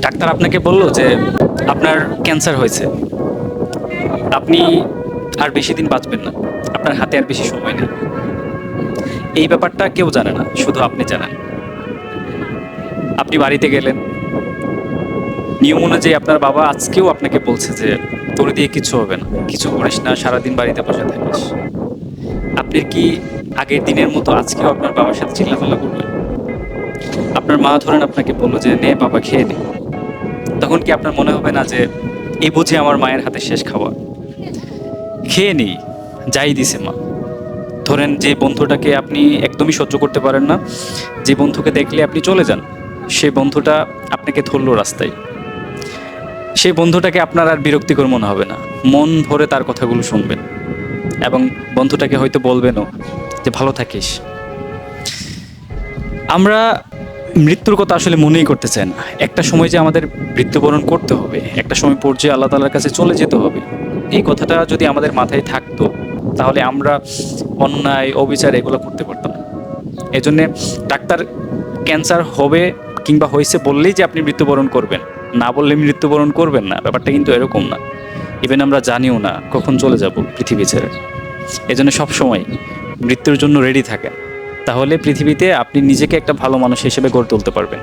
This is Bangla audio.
ডাক্তার আপনাকে বলল যে আপনার ক্যান্সার হয়েছে, আপনি আর বেশি দিন বাঁচবেন না, আপনার হাতে আর বেশি সময় নেই। এই ব্যাপারটা কেউ জানে না, শুধু আপনি জানেন। আপনি বাড়িতে গেলেন, নিয়ম অনুযায়ী আপনার বাবা আজকেও আপনাকে বলছে যে তোর দিয়ে কিছু হবে না, কিছু করিস না, সারাদিন বাড়িতে বসে থাকিস। আপনি কি আগের দিনের মতো আজকেও আপনার বাবার সাথে চিল্লাফাল্লা করবেন? আপনার মা ধরেন আপনাকে বললো যে নে বাবা খেয়ে নে, তখন কি আপনার মনে হবে না যে এই বুঝি আমার মায়ের হাতে শেষ খাওয়া, খেয়ে নিই, যাই দিছে মা। ধরেন যে বন্ধুটাকে আপনি একদমই সহ্য করতে পারেন না, যে বন্ধুকে দেখলে আপনি চলে যান, সেই বন্ধুটা আপনাকে ধরলো রাস্তায়, সেই বন্ধুটাকে আপনার আর বিরক্তিকর মনে হবে না, মন ভরে তার কথাগুলো শুনবেন এবং বন্ধুটাকে হয়তো বলবেনও যে ভালো থাকিস। আমরা মৃত্যুর কথা আসলে মনেই করতে চাই না। একটা সময় যে আমাদের মৃত্যুবরণ করতে হবে, একটা সময় পর্যায়ে আল্লাহ তাআলার কাছে চলে যেতে হবে, এই কথাটা যদি আমাদের মাথায় থাকতো, তাহলে আমরা অন্যায় অবিচার এগুলো করতে পারতাম না। এজন্যে ডাক্তার ক্যান্সার হবে কিংবা হয়েছে বললেই যে আপনি মৃত্যুবরণ করবেন, না বললে মৃত্যুবরণ করবেন না, ব্যাপারটা কিন্তু এরকম না। ইভেন আমরা জানিও না কখন চলে যাব পৃথিবী ছেড়ে। এজন্য সবসময় মৃত্যুর জন্য রেডি থাকেন, তাহলে পৃথিবীতে আপনি নিজেকে একটা ভালো মানুষ হিসেবে গড়ে তুলতে পারবেন।